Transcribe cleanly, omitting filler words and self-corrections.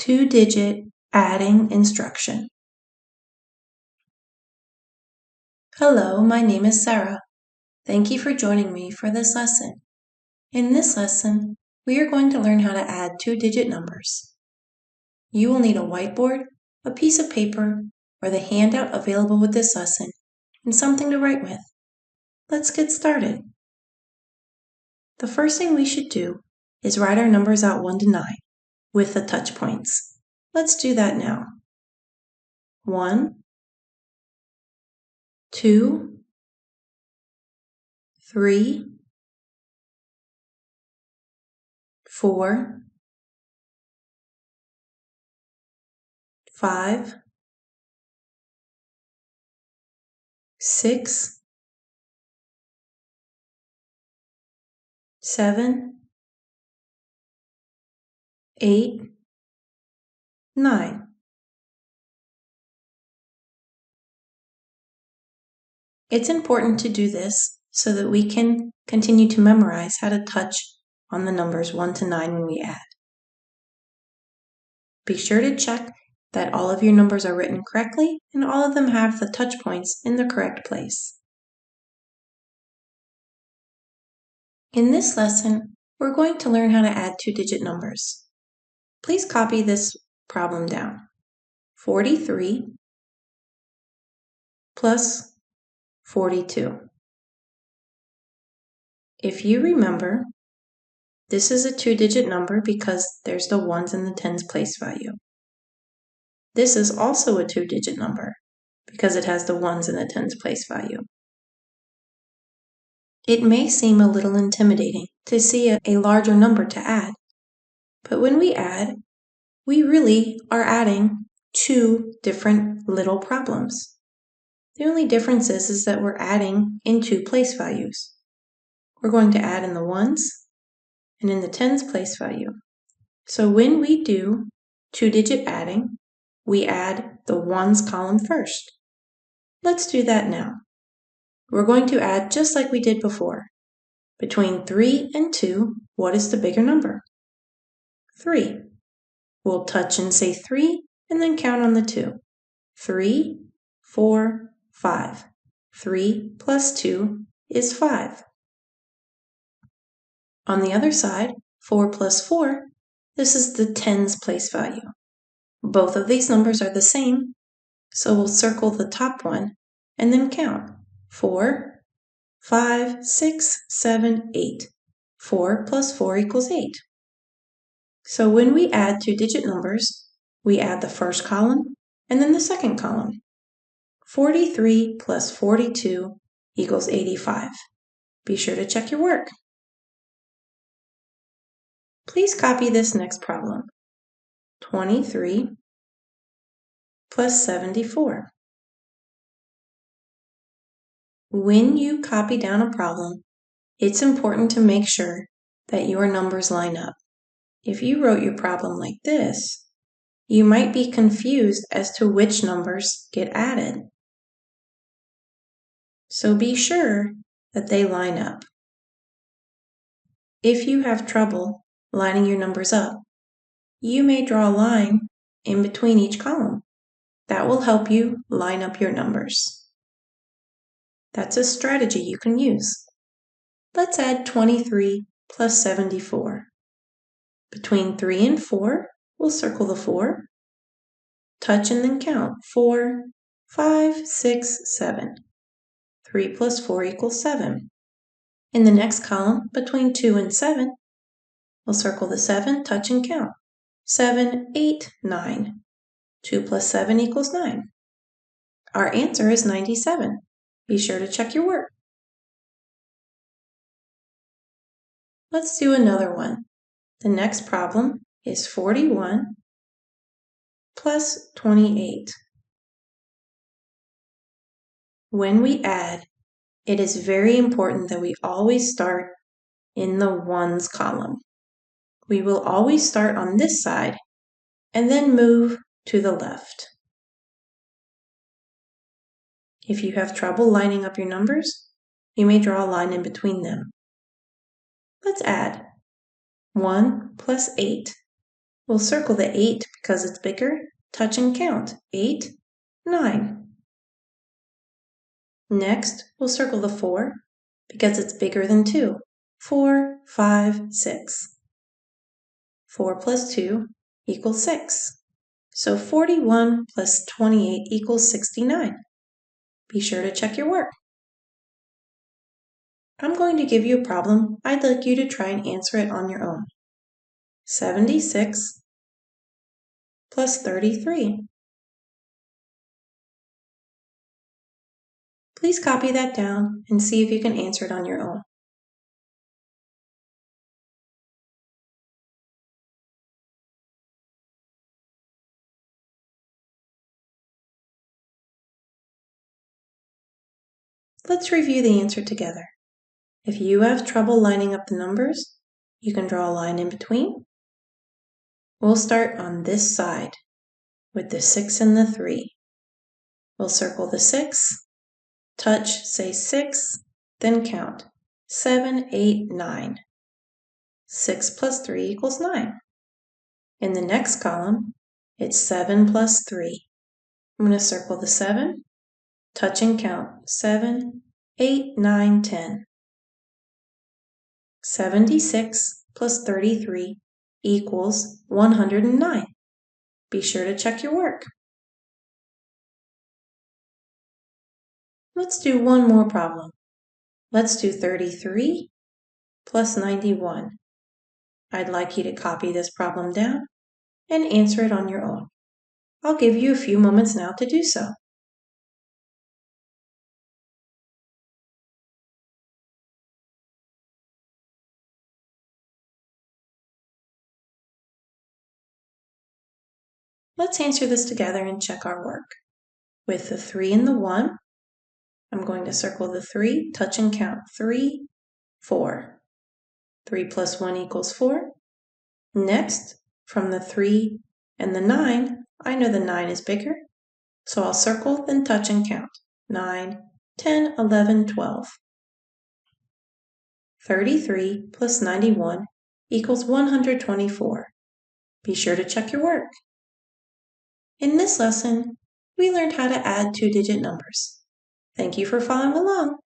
two-digit adding instruction. Hello, my name is Sarah. Thank you for joining me for this lesson. In this lesson, we are going to learn how to add two-digit numbers. You will need a whiteboard, a piece of paper, or the handout available with this lesson, and something to write with. Let's get started. The first thing we should do is write our numbers out 1 to 9 with the touch points. Let's do that now. 1, 2, 3, 4, 5, 6, 7, 8, 9. It's important to do this so that we can continue to memorize how to touch on the numbers 1 to 9 when we add. Be sure to check that all of your numbers are written correctly and all of them have the touch points in the correct place. In this lesson, we're going to learn how to add two-digit numbers. Please copy this problem down. 43 plus 42. If you remember, this is a two-digit number because there's the ones and the tens place value. This is also a two-digit number because it has the ones and the tens place value. It may seem a little intimidating to see a larger number to add, but when we add, we really are adding two different little problems. The only difference is that we're adding in two place values. We're going to add in the ones and in the tens place value. So when we do two-digit adding, we add the ones column first. Let's do that now. We're going to add just like we did before. Between 3 and 2, what is the bigger number? 3. We'll touch and say 3 and then count on the 2. 3, 4, 5. 3 plus 2 is 5. On the other side, 4 plus 4, this is the tens place value. Both of these numbers are the same, so we'll circle the top one and then count. 4, 5, 6, 7, 8. 4 plus 4 equals 8. So when we add two-digit numbers, we add the first column and then the second column. 43 plus 42 equals 85. Be sure to check your work. Please copy this next problem. 23 plus 74. When you copy down a problem, it's important to make sure that your numbers line up. If you wrote your problem like this, you might be confused as to which numbers get added. So be sure that they line up. If you have trouble lining your numbers up, you may draw a line in between each column. That will help you line up your numbers. That's a strategy you can use. Let's add 23 plus 74. Between 3 and 4, we'll circle the 4, touch and then count. 4, 5, 6, 7. 3 plus 4 equals 7. In the next column, between 2 and 7, we'll circle the 7, touch and count. 7, 8, 9. 2 plus 7 equals 9. Our answer is 97. Be sure to check your work. Let's do another one. The next problem is 41 plus 28. When we add, it is very important that we always start in the ones column. We will always start on this side and then move to the left. If you have trouble lining up your numbers, you may draw a line in between them. Let's add 1 plus 8. We'll circle the 8 because it's bigger. Touch and count. 8, 9. Next, we'll circle the 4 because it's bigger than 2. 4, 5, 6. 4 plus 2 equals 6. So 41 plus 28 equals 69. Be sure to check your work. I'm going to give you a problem. I'd like you to try and answer it on your own. 76 plus 33. Please copy that down and see if you can answer it on your own. Let's review the answer together. If you have trouble lining up the numbers, you can draw a line in between. We'll start on this side with the 6 and the 3. We'll circle the 6, touch, say 6, then count. 7, 8, 9. 6 plus 3 equals 9. In the next column, it's 7 plus 3. I'm going to circle the 7, touch and count. 7, 8, 9, 10. 76 plus 33 equals 109. Be sure to check your work. Let's do one more problem. Let's do 33 plus 91. I'd like you to copy this problem down and answer it on your own. I'll give you a few moments now to do so. Let's answer this together and check our work. With the 3 and the 1, I'm going to circle the 3, touch and count. 3, 4. 3 plus 1 equals 4. Next, from the 3 and the 9, I know the 9 is bigger, so I'll circle, then touch and count. 9, 10, 11, 12. 33 plus 91 equals 124. Be sure to check your work. In this lesson, we learned how to add two-digit numbers. Thank you for following along.